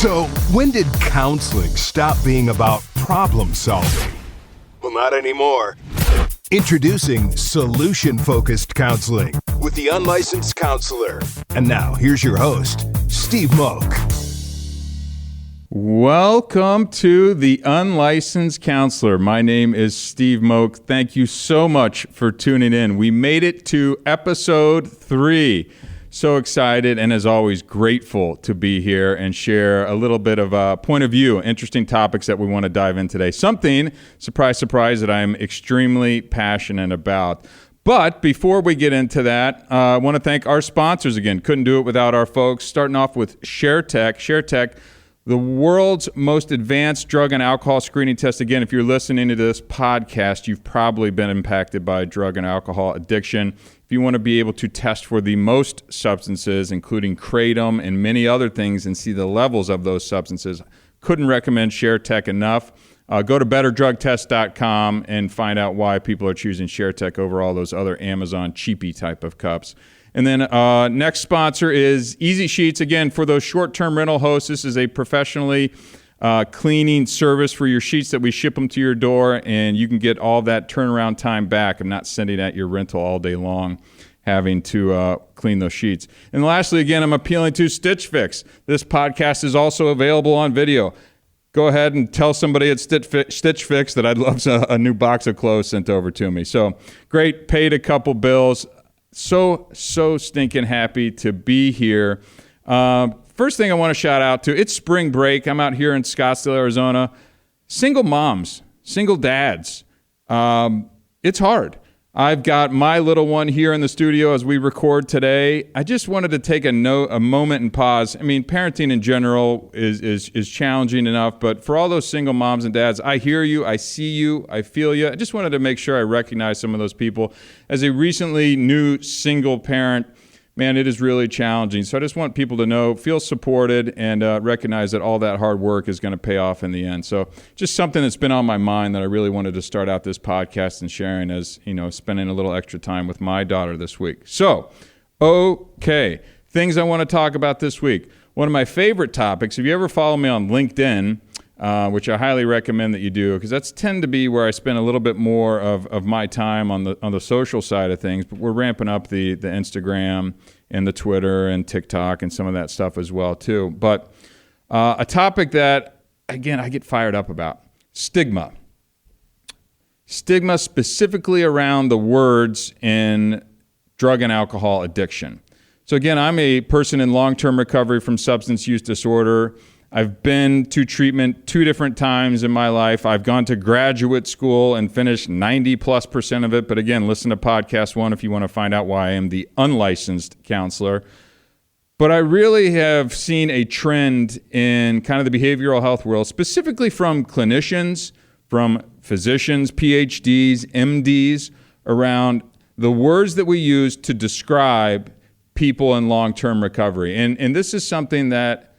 So, when did counseling stop being about problem solving? Well, not anymore. Introducing solution-focused counseling with the unlicensed counselor. And now, here's your host, Steve Moak. Welcome to the Unlicensed Counselor. My name is Steve Moak. Thank you so much for tuning in. We made it to episode 3. So excited and, as always, grateful to be here and share a little bit of a point of view, interesting topics that we want to dive in today. Something, surprise, surprise, that I'm extremely passionate about. But before we get into that, I want to thank our sponsors again. Couldn't do it without our folks. Starting off with ShareTech. ShareTech, the world's most advanced drug and alcohol screening test. Again, if you're listening to this podcast, you've probably been impacted by drug and alcohol addiction. If you want to be able to test for the most substances, including kratom and many other things, and see the levels of those substances, couldn't recommend ShareTech enough. Go to betterdrugtest.com and find out why people are choosing ShareTech over all those other Amazon cheapy type of cups. And then next sponsor is Easy Sheets. Again, for those short-term rental hosts, this is a professionally cleaning service for your sheets that we ship them to your door, and you can get all that turnaround time back. I'm not sending out your rental all day long having to clean those sheets. And lastly, again, I'm appealing to Stitch Fix. This podcast is also available on video. Go ahead and tell somebody at Stitch Fix that I'd love a new box of clothes sent over to me. So great, paid a couple bills. So stinking happy to be here. First thing I want to shout out to, it's spring break. I'm out here in Scottsdale, Arizona. Single moms, single dads. It's hard. I've got my little one here in the studio as we record today. I just wanted to take a moment and pause. I mean, parenting in general is challenging enough, but for all those single moms and dads, I hear you, I see you, I feel you. I just wanted to make sure I recognize some of those people. As a recently new single parent, man, it is really challenging. So I just want people to know, feel supported, and recognize that all that hard work is going to pay off in the end. So just something that's been on my mind that I really wanted to start out this podcast and sharing as, spending a little extra time with my daughter this week. So, okay, things I want to talk about this week. One of my favorite topics, if you ever follow me on LinkedIn, which I highly recommend that you do, because that's tend to be where I spend a little bit more of my time on the social side of things. But we're ramping up the Instagram and the Twitter and TikTok and some of that stuff as well too. But a topic that, again, I get fired up about: stigma. Stigma specifically around the words in drug and alcohol addiction. So again, I'm a person in long-term recovery from substance use disorder. I've been to treatment 2 different times in my life. I've gone to graduate school and finished 90+% of it. But again, listen to podcast 1 if you want to find out why I am the unlicensed counselor. But I really have seen a trend in kind of the behavioral health world, specifically from clinicians, from physicians, PhDs, MDs, around the words that we use to describe people in long-term recovery. And this is something that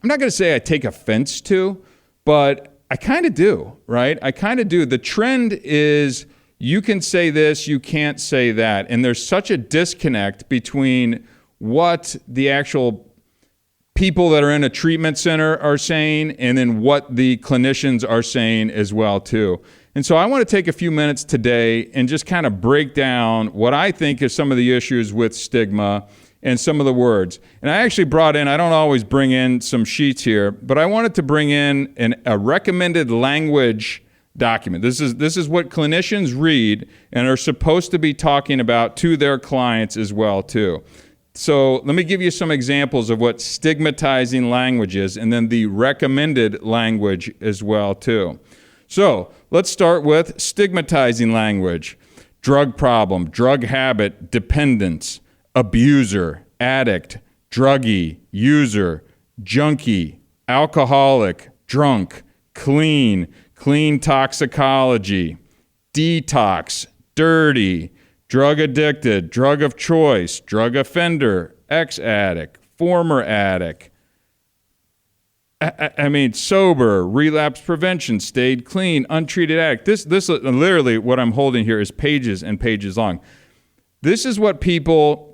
I'm not going to say I take offense to, but I kind of do, right? I kind of do. The trend is you can say this, you can't say that. And there's such a disconnect between what the actual people that are in a treatment center are saying and then what the clinicians are saying as well, too. And so I want to take a few minutes today and just kind of break down what I think is some of the issues with stigma and some of the words. And I actually brought in, I don't always bring in some sheets here, but I wanted to bring in a recommended language document. This is what clinicians read and are supposed to be talking about to their clients as well too. So let me give you some examples of what stigmatizing language is, and then the recommended language as well too. So let's start with stigmatizing language. Drug problem, drug habit, dependence, abuser, addict, druggie, user, junkie, alcoholic, drunk, clean toxicology, detox, dirty, drug addicted, drug of choice, drug offender, ex-addict, former addict. I mean, sober, relapse prevention, stayed clean, untreated addict. This literally what I'm holding here is pages and pages long. This is what people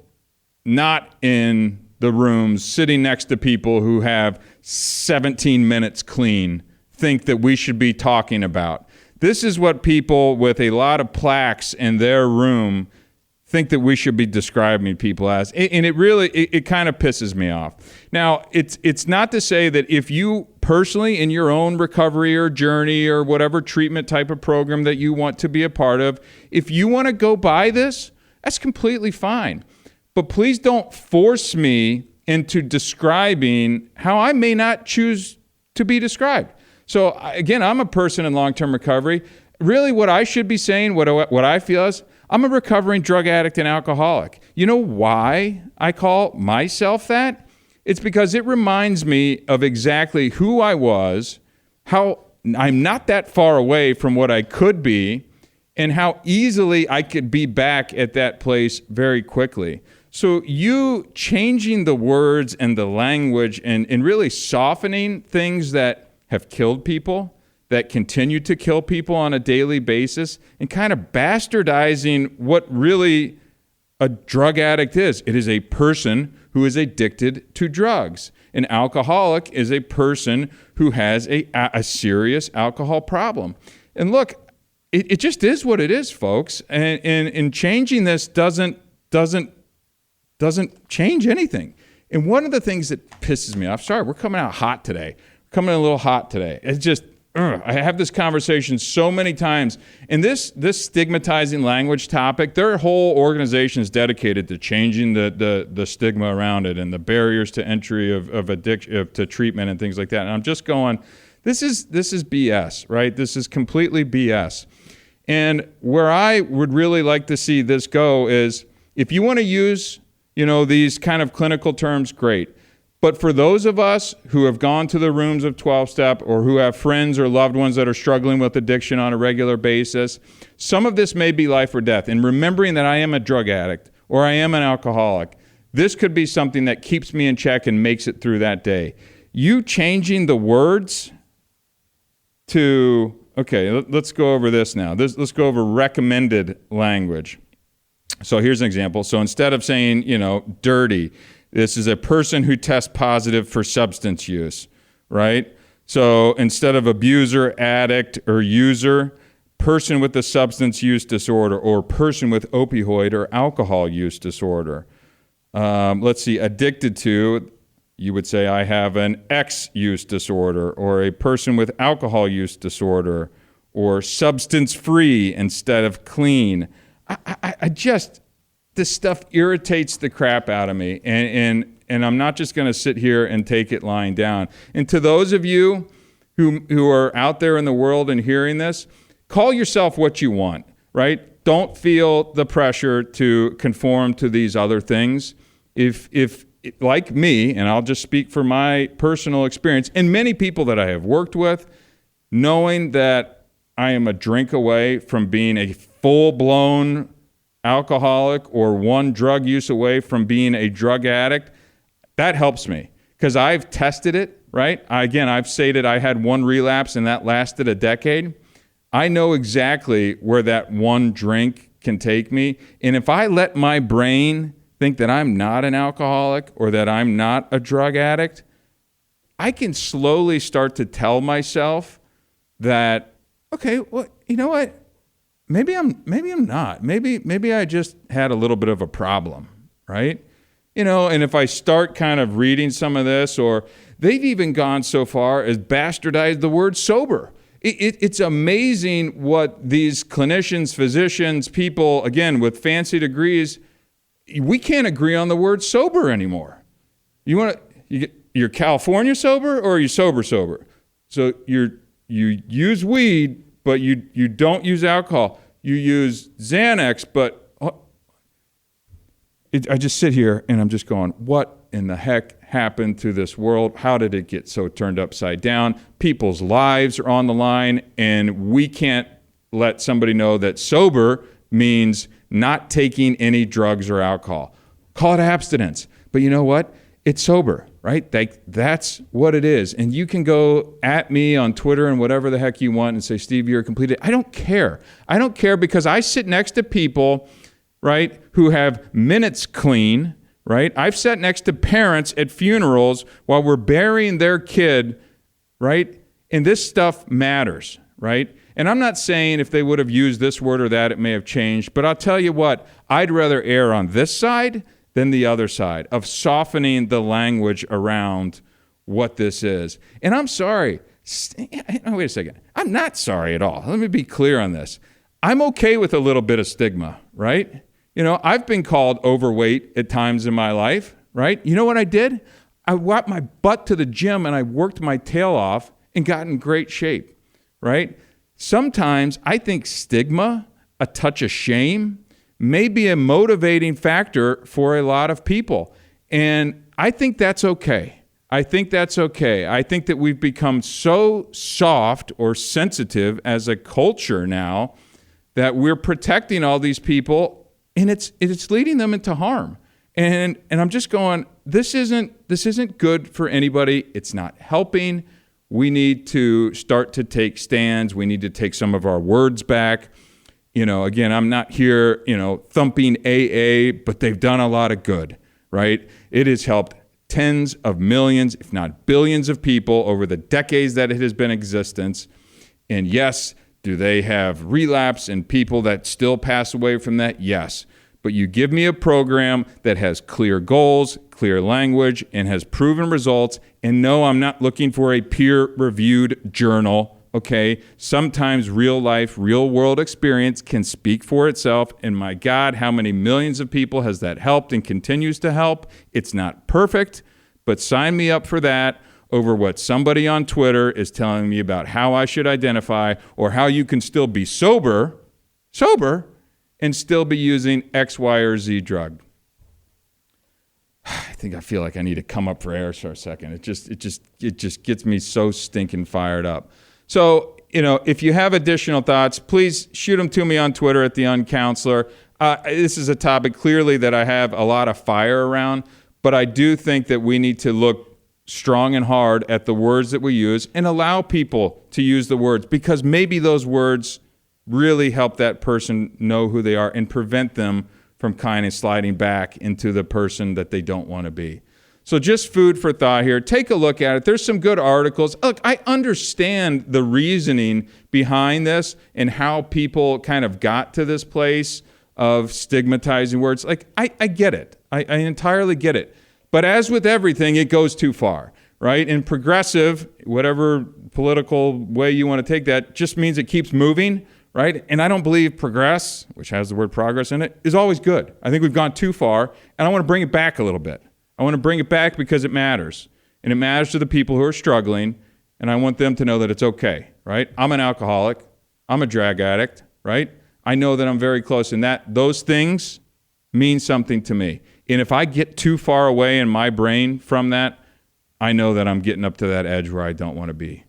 not in the rooms, sitting next to people who have 17 minutes clean, think that we should be talking about. This is what people with a lot of plaques in their room think that we should be describing people as. And it really, it kind of pisses me off. Now, it's not to say that if you personally in your own recovery or journey or whatever treatment type of program that you want to be a part of, if you want to go by this, that's completely fine. But please don't force me into describing how I may not choose to be described. So again, I'm a person in long-term recovery. Really what I should be saying, what I feel is, I'm a recovering drug addict and alcoholic. You know why I call myself that? It's because it reminds me of exactly who I was, how I'm not that far away from what I could be, and how easily I could be back at that place very quickly. So you changing the words and the language and really softening things that have killed people, that continue to kill people on a daily basis, and kind of bastardizing what really a drug addict is. It is a person who is addicted to drugs. An alcoholic is a person who has a serious alcohol problem. And look, it just is what it is, folks. And changing this doesn't change anything. And one of the things that pisses me off, sorry, we're coming out hot today. We're coming in a little hot today. It's just, I have this conversation so many times, and this stigmatizing language topic, their whole organization is dedicated to changing the stigma around it and the barriers to entry of addiction to treatment and things like that. And I'm just going, this is BS, right? This is completely BS. And where I would really like to see this go is, if you want to use, these kind of clinical terms, great. But for those of us who have gone to the rooms of 12-step or who have friends or loved ones that are struggling with addiction on a regular basis, some of this may be life or death. And remembering that I am a drug addict or I am an alcoholic, this could be something that keeps me in check and makes it through that day. You changing the words to, okay, let's go over this now. Let's go over recommended language. So here's an example. So instead of saying, dirty, this is a person who tests positive for substance use, right? So instead of abuser, addict, or user, person with a substance use disorder or person with opioid or alcohol use disorder. Let's see, addicted to, you would say I have an X use disorder or a person with alcohol use disorder or substance free instead of clean. I just, this stuff irritates the crap out of me, and I'm not just going to sit here and take it lying down. And to those of you who are out there in the world and hearing this, call yourself what you want, right? Don't feel the pressure to conform to these other things. If like me, and I'll just speak for my personal experience, and many people that I have worked with, knowing that I am a drink away from being a full-blown alcoholic or one drug use away from being a drug addict, that helps me because I've tested it, right? I've stated I had one relapse and that lasted a decade. I know exactly where that one drink can take me. And if I let my brain think that I'm not an alcoholic or that I'm not a drug addict, I can slowly start to tell myself that, okay, well, you know what? Maybe I'm not. Maybe I just had a little bit of a problem, right? And if I start kind of reading some of this, or they've even gone so far as bastardized the word sober. It's amazing what these clinicians, physicians, people, again, with fancy degrees, we can't agree on the word sober anymore. You're California sober or are you sober? So you use weed, but you don't use alcohol. You use Xanax, but I just sit here and I'm just going, what in the heck happened to this world? How did it get so turned upside down? People's lives are on the line, and we can't let somebody know that sober means not taking any drugs or alcohol. Call it abstinence. But you know what? It's sober, right? That's what it is. And you can go at me on Twitter and whatever the heck you want and say, Steve, you're a complete. I don't care. I don't care because I sit next to people, right, who have minutes clean, right? I've sat next to parents at funerals while we're burying their kid, right? And this stuff matters, right? And I'm not saying if they would have used this word or that, it may have changed. But I'll tell you what, I'd rather err on this side than the other side of softening the language around what this is. And I'm sorry. Wait a second. I'm not sorry at all. Let me be clear on this. I'm okay with a little bit of stigma, right? I've been called overweight at times in my life, right? You know what I did? I walked my butt to the gym and I worked my tail off and got in great shape, right? Sometimes I think stigma, a touch of shame, may be a motivating factor for a lot of people. And I think that's okay. I think that's okay. I think that we've become so soft or sensitive as a culture now that we're protecting all these people, and it's leading them into harm. And I'm just going, this isn't good for anybody. It's not helping. We need to start to take stands. We need to take some of our words back. Again, I'm not here, thumping AA, but they've done a lot of good, right? It has helped tens of millions, if not billions of people over the decades that it has been in existence. And yes, do they have relapse and people that still pass away from that? Yes. But you give me a program that has clear goals, clear language, and has proven results. And no, I'm not looking for a peer-reviewed journal, okay? Sometimes real life, real world experience can speak for itself. And my God, how many millions of people has that helped and continues to help? It's not perfect, but sign me up for that over what somebody on Twitter is telling me about how I should identify or how you can still be sober, and still be using X, Y, or Z drug. I feel like I need to come up for air for a second. It just gets me so stinking fired up. So, if you have additional thoughts, please shoot them to me on Twitter at The Uncounselor. This is a topic clearly that I have a lot of fire around, but I do think that we need to look strong and hard at the words that we use and allow people to use the words, because maybe those words really help that person know who they are and prevent them from kind of sliding back into the person that they don't want to be. So just food for thought here. Take a look at it. There's some good articles. Look, I understand the reasoning behind this and how people kind of got to this place of stigmatizing words. Like, I get it. I entirely get it. But as with everything, it goes too far, right? And progressive, whatever political way you want to take that, just means it keeps moving, right? And I don't believe progress, which has the word progress in it, is always good. I think we've gone too far, and I want to bring it back a little bit. I want to bring it back because it matters. And it matters to the people who are struggling, and I want them to know that it's okay, right? I'm an alcoholic. I'm a drug addict, right? I know that I'm very close, and those things mean something to me. And if I get too far away in my brain from that, I know that I'm getting up to that edge where I don't want to be.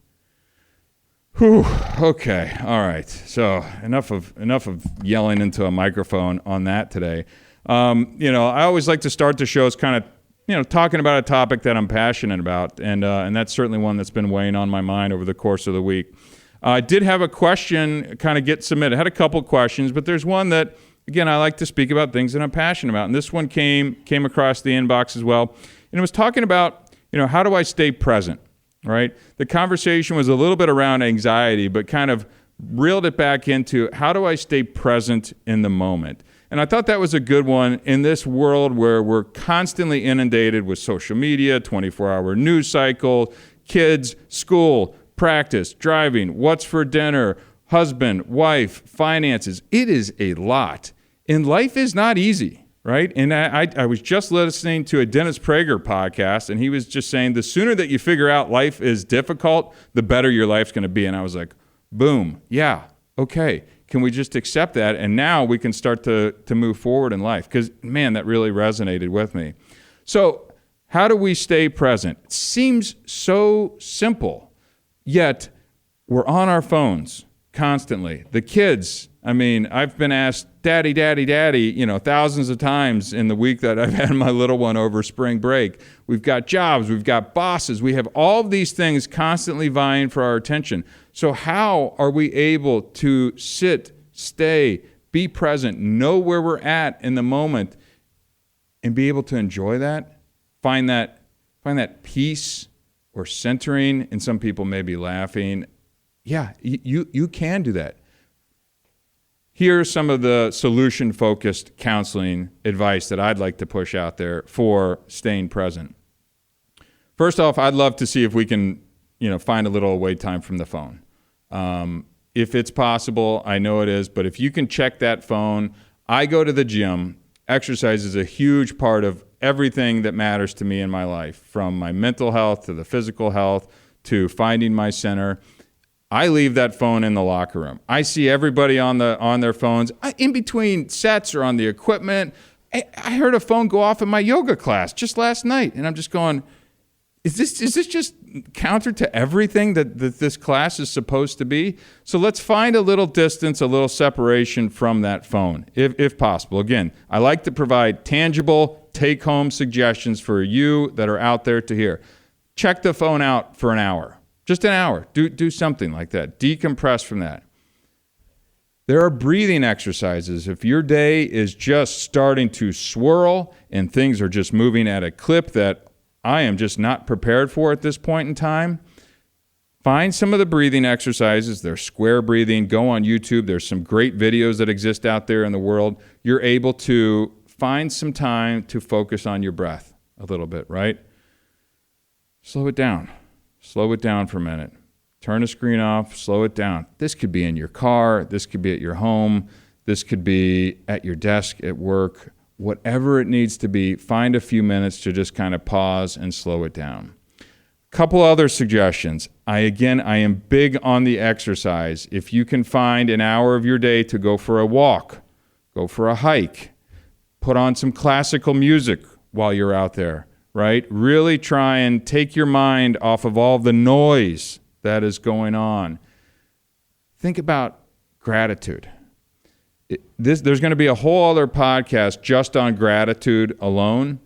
Whew, okay, all right. So enough of yelling into a microphone on that today. I always like to start the shows kind of, talking about a topic that I'm passionate about, and that's certainly one that's been weighing on my mind over the course of the week. I did have a question kind of get submitted. I had a couple questions, but there's one that, again, I like to speak about things that I'm passionate about, and this one came across the inbox as well, and it was talking about, how do I stay present? Right? The conversation was a little bit around anxiety, but kind of reeled it back into how do I stay present in the moment? And I thought that was a good one in this world where we're constantly inundated with social media, 24-hour news cycle, kids, school, practice, driving, what's for dinner, husband, wife, finances. It is a lot. And life is not easy. Right? And I was just listening to a Dennis Prager podcast, and he was just saying the sooner that you figure out life is difficult, the better your life's going to be. And I was like, boom, yeah, okay. Can we just accept that? And now we can start to move forward in life. Because, man, that really resonated with me. So how do we stay present? It seems so simple, yet we're on our phones constantly. The kids, I've been asked, Daddy, Daddy, Daddy, thousands of times in the week that I've had my little one over spring break. We've got jobs, we've got bosses, we have all of these things constantly vying for our attention. So how are we able to sit, stay, be present, know where we're at in the moment, and be able to enjoy that, find that peace or centering, and some people may be laughing. Yeah, you can do that. Here's some of the solution-focused counseling advice that I'd like to push out there for staying present. First off, I'd love to see if we can, find a little away time from the phone. If it's possible, I know it is, but if you can check that phone. I go to the gym. Exercise is a huge part of everything that matters to me in my life, from my mental health to the physical health to finding my center. I leave that phone in the locker room. I see everybody on their phones in between sets or on the equipment. I heard a phone go off in my yoga class just last night, and I'm just going, is this just counter to everything that this class is supposed to be? So let's find a little distance, a little separation from that phone, if possible. Again, I like to provide tangible take-home suggestions for you that are out there to hear. Check the phone out for an hour. Just an hour. Do something like that. Decompress from that. There are breathing exercises. If your day is just starting to swirl and things are just moving at a clip that I am just not prepared for at this point in time, find some of the breathing exercises. They're square breathing. Go on YouTube. There's some great videos that exist out there in the world. You're able to find some time to focus on your breath a little bit, right? Slow it down. Slow it down for a minute. Turn the screen off. Slow it down. This could be in your car. This could be at your home. This could be at your desk at work. Whatever it needs to be, find a few minutes to just kind of pause and slow it down. Couple other suggestions. I am big on the exercise. If you can find an hour of your day to go for a walk, go for a hike, put on some classical music while you're out there, right? Really try and take your mind off of all the noise that is going on. Think about gratitude. There's going to be a whole other podcast just on gratitude alone.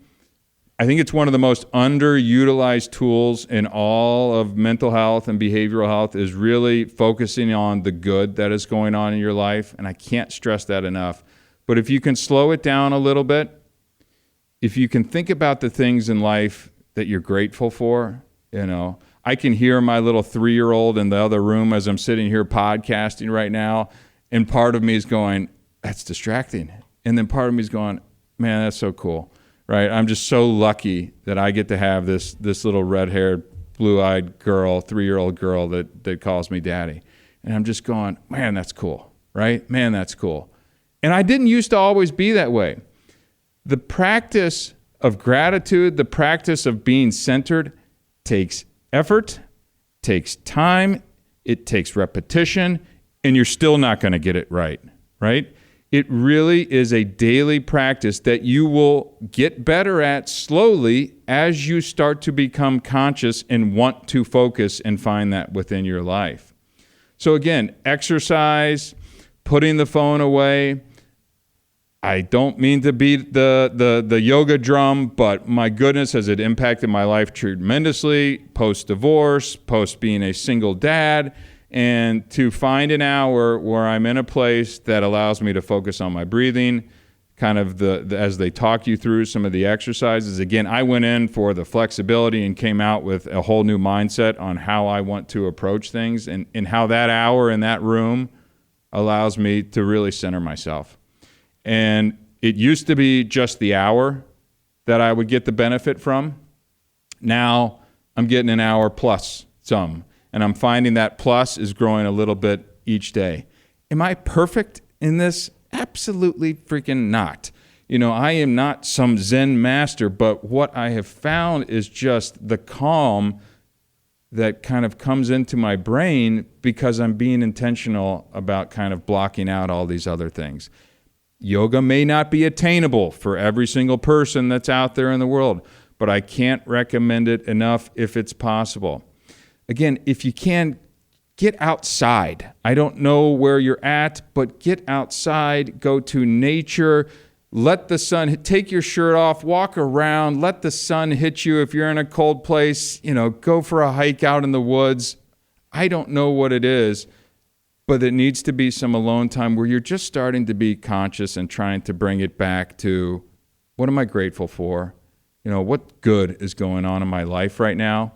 I think it's one of the most underutilized tools in all of mental health and behavioral health, is really focusing on the good that is going on in your life. And I can't stress that enough. But if you can slow it down a little bit, if you can think about the things in life that you're grateful for, I can hear my little 3-year-old in the other room as I'm sitting here podcasting right now. And part of me is going, that's distracting. And then part of me is going, man, that's so cool, right? I'm just so lucky that I get to have this little red-haired, blue-eyed girl, 3-year-old girl that calls me daddy. And I'm just going, man, that's cool, right? Man, that's cool. And I didn't used to always be that way. The practice of gratitude, the practice of being centered takes effort, takes time, it takes repetition, and you're still not going to get it right? It really is a daily practice that you will get better at slowly as you start to become conscious and want to focus and find that within your life. So again, exercise, putting the phone away. I don't mean to beat the yoga drum, but my goodness, has it impacted my life tremendously, post-divorce, post-being a single dad. And to find an hour where I'm in a place that allows me to focus on my breathing, kind of as they talk you through some of the exercises. Again, I went in for the flexibility and came out with a whole new mindset on how I want to approach things, and how that hour in that room allows me to really center myself. And it used to be just the hour that I would get the benefit from. Now I'm getting an hour plus some. And I'm finding that plus is growing a little bit each day. Am I perfect in this? Absolutely freaking not. I am not some Zen master, but what I have found is just the calm that kind of comes into my brain because I'm being intentional about kind of blocking out all these other things. Yoga may not be attainable for every single person that's out there in the world, but I can't recommend it enough if it's possible. Again, if you can, get outside. I don't know where you're at, but get outside, go to nature, let the sun, take your shirt off, walk around, let the sun hit you. If you're in a cold place, go for a hike out in the woods. I don't know what it is, but it needs to be some alone time where you're just starting to be conscious and trying to bring it back to What am I grateful for? What good is going on in my life right now?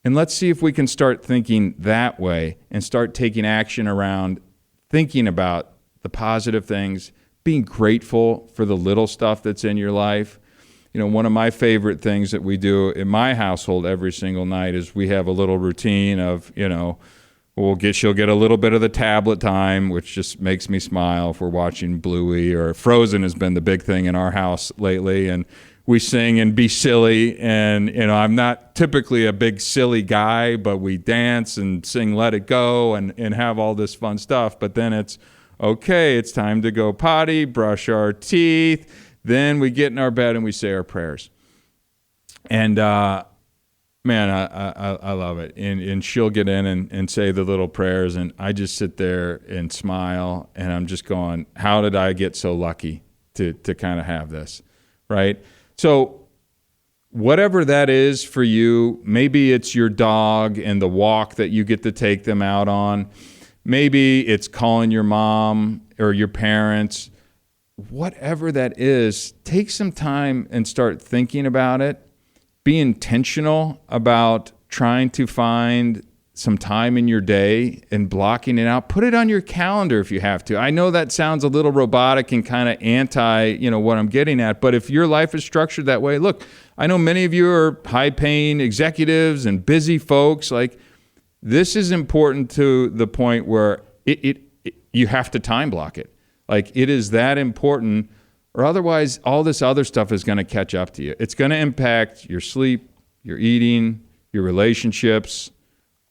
And let's see if we can start thinking that way and start taking action around thinking about the positive things, being grateful for the little stuff that's in your life. One of my favorite things that we do in my household every single night is we have a little routine of, she'll get a little bit of the tablet time, which just makes me smile if we're watching Bluey, or Frozen has been the big thing in our house lately. And we sing and be silly. And, I'm not typically a big silly guy, but we dance and sing Let It Go and have all this fun stuff. But then it's, okay, it's time to go potty, brush our teeth. Then we get in our bed and we say our prayers. And, man, I love it. And she'll get in and say the little prayers, and I just sit there and smile, and I'm just going, how did I get so lucky to kind of have this, right? So whatever that is for you, maybe it's your dog and the walk that you get to take them out on. Maybe it's calling your mom or your parents. Whatever that is, take some time and start thinking about it. Be intentional about trying to find some time in your day and blocking it out. Put it on your calendar if you have to. I know that sounds a little robotic and kind of anti, what I'm getting at, but if your life is structured that way, look, I know many of you are high-paying executives and busy folks. Like, this is important to the point where you have to time block it. Like, it is that important, or otherwise all this other stuff is going to catch up to you. It's going to impact your sleep, your eating, your relationships,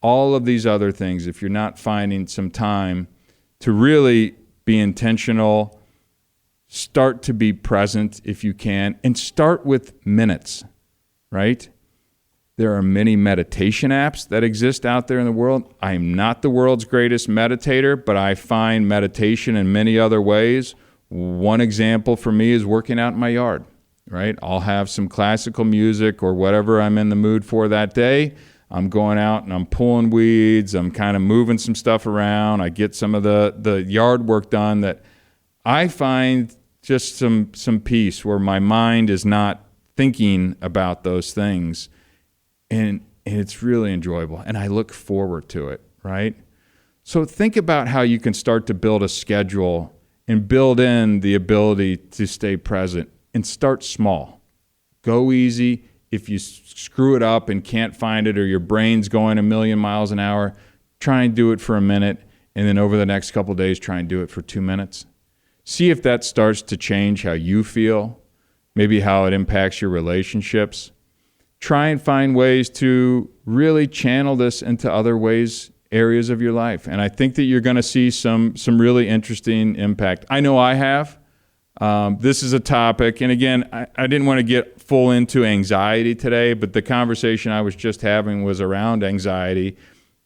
all of these other things if you're not finding some time to really be intentional, start to be present if you can, and start with minutes, right? There are many meditation apps that exist out there in the world. I am not the world's greatest meditator, but I find meditation in many other ways. One example for me is working out in my yard, right? I'll have some classical music or whatever I'm in the mood for that day. I'm going out and I'm pulling weeds. I'm kind of moving some stuff around. I get some of the yard work done that I find just some peace where my mind is not thinking about those things. And it's really enjoyable. And I look forward to it, right? So think about how you can start to build a schedule and build in the ability to stay present, and start small. Go easy. If you screw it up and can't find it, or your brain's going 1,000,000 miles an hour, try and do it for a minute, and then over the next couple of days, try and do it for 2 minutes. See if that starts to change how you feel, maybe how it impacts your relationships. Try and find ways to really channel this into other areas of your life. And I think that you're going to see some really interesting impact. I know I have. This is a topic, and again, I didn't want to get full into anxiety today, but the conversation I was just having was around anxiety,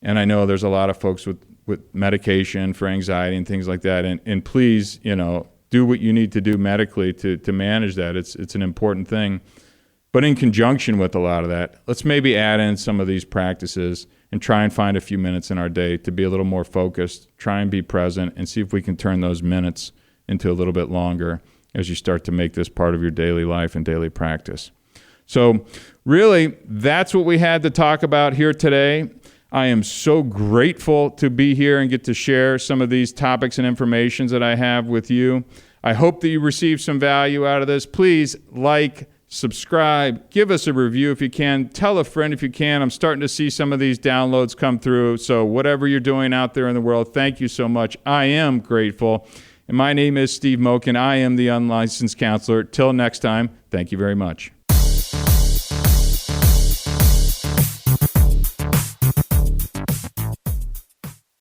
and I know there's a lot of folks with medication for anxiety and things like that, and please, do what you need to do medically to manage that. It's an important thing. But in conjunction with a lot of that, let's maybe add in some of these practices and try and find a few minutes in our day to be a little more focused, try and be present, and see if we can turn those minutes into a little bit longer as you start to make this part of your daily life and daily practice. So really, that's what we had to talk about here today. I am so grateful to be here and get to share some of these topics and information that I have with you. I hope that you receive some value out of this. Please subscribe, give us a review if you can, tell a friend if you can. I'm starting to see some of these downloads come through. So whatever you're doing out there in the world, thank you so much. I am grateful. And my name is Steve Moak, and I am the Unlicensed Counselor. Till next time, thank you very much.